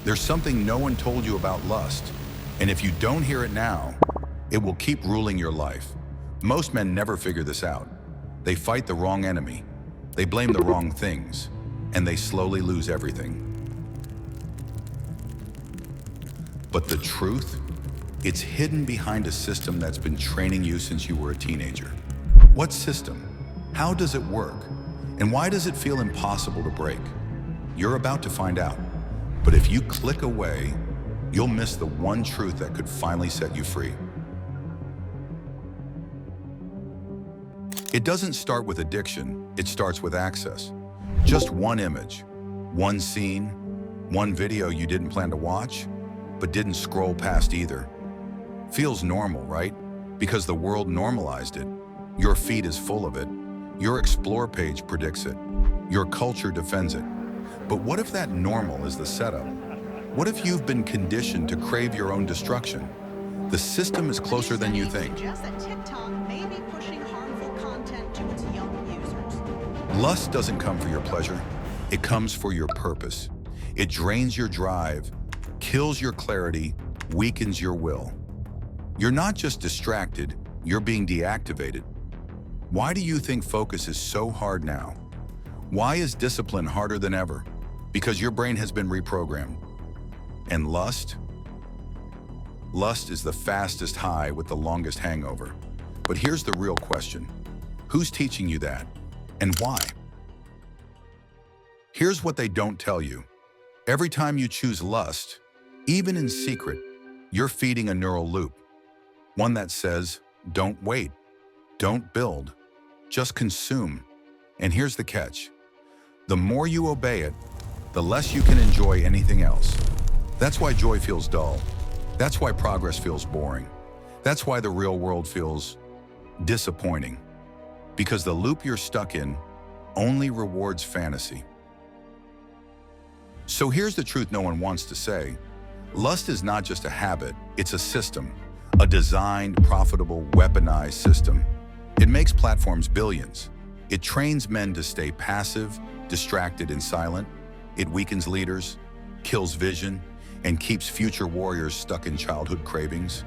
There's something no one told you about lust, and if you don't hear it now, it will keep ruling your life. Most men never figure this out. They fight the wrong enemy, they blame the wrong things, and they slowly lose everything. But the truth? It's hidden behind a system that's been training you since you were a teenager. What system? How does it work? And why does it feel impossible to break? You're about to find out. But if you click away, you'll miss the one truth that could finally set you free. It doesn't start with addiction, it starts with access. Just one image, one scene, one video you didn't plan to watch, but didn't scroll past either. Feels normal, right? Because the world normalized it. Your feed is full of it. Your Explore page predicts it. Your culture defends it. But what if that normal is the setup? What if you've been conditioned to crave your own destruction? The system is closer than you think. Lust doesn't come for your pleasure. It comes for your purpose. It drains your drive, kills your clarity, weakens your will. You're not just distracted, you're being deactivated. Why do you think focus is so hard now? Why is discipline harder than ever? Because your brain has been reprogrammed. And lust? Lust is the fastest high with the longest hangover. But here's the real question. Who's teaching you that? And why? Here's what they don't tell you. Every time you choose lust, even in secret, you're feeding a neural loop. One that says, don't wait, don't build, just consume. And here's the catch. The more you obey it, the less you can enjoy anything else. That's why joy feels dull. That's why progress feels boring. That's why the real world feels disappointing. Because the loop you're stuck in only rewards fantasy. So here's the truth no one wants to say. Lust is not just a habit, it's a system. A designed, profitable, weaponized system. It makes platforms billions. It trains men to stay passive, distracted, and silent. It weakens leaders, kills vision, and keeps future warriors stuck in childhood cravings.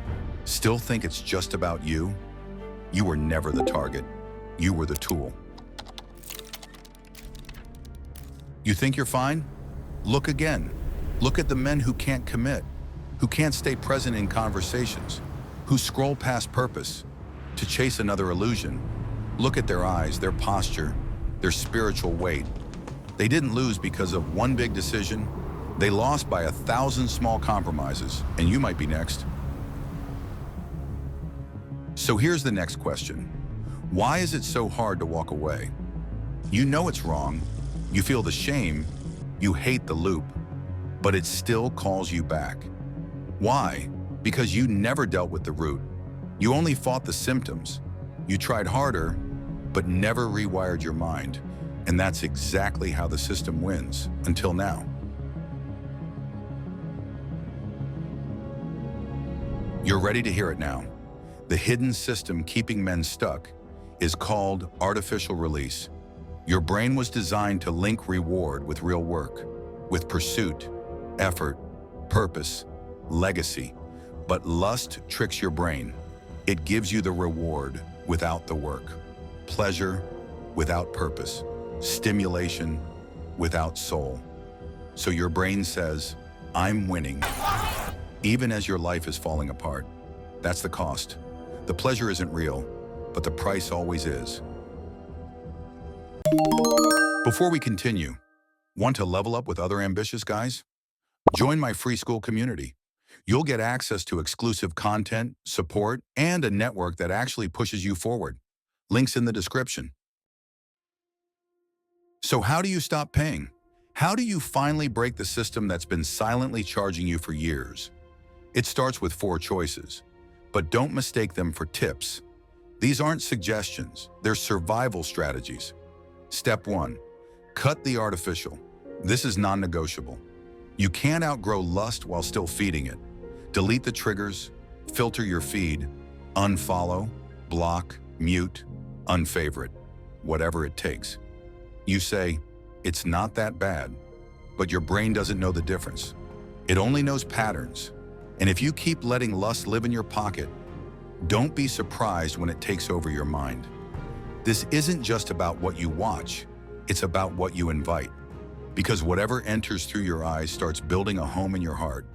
Still think it's just about you? You were never the target. You were the tool. You think you're fine? Look again. Look at the men who can't commit, who can't stay present in conversations, who scroll past purpose to chase another illusion. Look at their eyes, their posture, their spiritual weight. They didn't lose because of one big decision. They lost by 1,000 small compromises, and you might be next. So here's the next question. Why is it so hard to walk away? You know it's wrong. You feel the shame. You hate the loop. But it still calls you back. Why? Because you never dealt with the root. You only fought the symptoms. You tried harder, but never rewired your mind. And that's exactly how the system wins, until now. You're ready to hear it now. The hidden system keeping men stuck is called artificial release. Your brain was designed to link reward with real work, with pursuit, effort, purpose, legacy. But lust tricks your brain. It gives you the reward without the work, pleasure without purpose, stimulation without soul. So your brain says, I'm winning, even as your life is falling apart. That's the cost. The pleasure isn't real, but the price always is. Before we continue, want to level up with other ambitious guys? Join my free school community. You'll get access to exclusive content, support, and a network that actually pushes you forward. Links in the description. So how do you stop paying? How do you finally break the system that's been silently charging you for years? It starts with 4 choices, but don't mistake them for tips. These aren't suggestions, they're survival strategies. Step 1, cut the artificial. This is non-negotiable. You can't outgrow lust while still feeding it. Delete the triggers, filter your feed, unfollow, block, mute, unfavorite, whatever it takes. You say, it's not that bad, but your brain doesn't know the difference. It only knows patterns. And if you keep letting lust live in your pocket, don't be surprised when it takes over your mind. This isn't just about what you watch, it's about what you invite. Because whatever enters through your eyes starts building a home in your heart.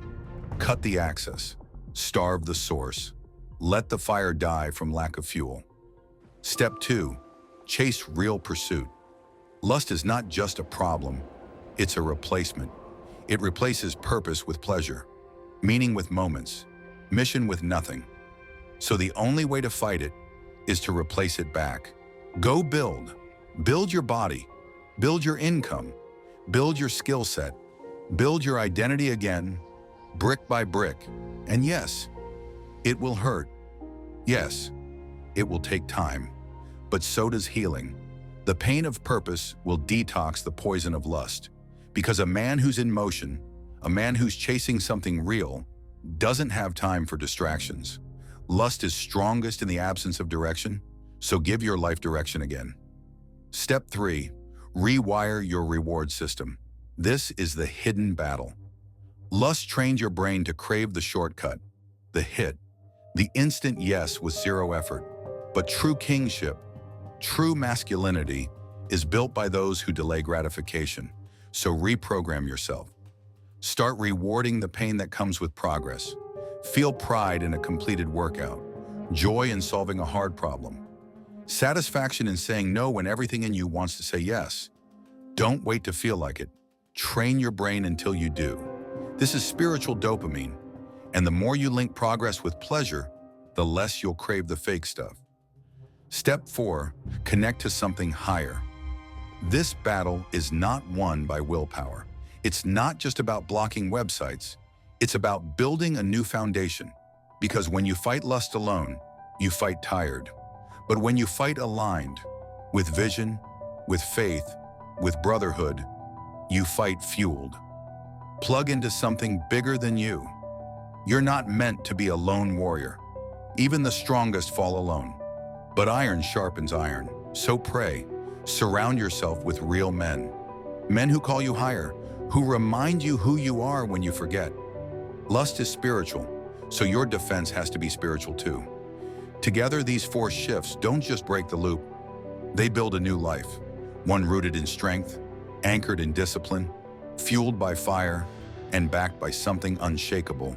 Cut the access, starve the source, let the fire die from lack of fuel. Step 2, chase real pursuit. Lust is not just a problem, it's a replacement. It replaces purpose with pleasure, meaning with moments, mission with nothing. So the only way to fight it is to replace it back. Go build. Build your body. Build your income. Build your skill set. Build your identity again, brick by brick. And yes, it will hurt. Yes, it will take time. But so does healing. The pain of purpose will detox the poison of lust. Because a man who's in motion, a man who's chasing something real, doesn't have time for distractions. Lust is strongest in the absence of direction, so give your life direction again. Step 3, rewire your reward system. This is the hidden battle. Lust trains your brain to crave the shortcut, the hit, the instant yes with zero effort. But true kingship, true masculinity, is built by those who delay gratification. So reprogram yourself. Start rewarding the pain that comes with progress. Feel pride in a completed workout, joy in solving a hard problem, satisfaction in saying no when everything in you wants to say yes. Don't wait to feel like it. Train your brain until you do. This is spiritual dopamine, and the more you link progress with pleasure, the less you'll crave the fake stuff. Step 4, connect to something higher. This battle is not won by willpower. It's not just about blocking websites. It's about building a new foundation. Because when you fight lust alone, you fight tired. But when you fight aligned, with vision, with faith, with brotherhood, you fight fueled. Plug into something bigger than you. You're not meant to be a lone warrior. Even the strongest fall alone. But iron sharpens iron. So pray, surround yourself with real men. Men who call you higher, who remind you who you are when you forget. Lust is spiritual, so your defense has to be spiritual too. Together, these 4 shifts don't just break the loop. They build a new life, one rooted in strength, anchored in discipline, fueled by fire, and backed by something unshakable.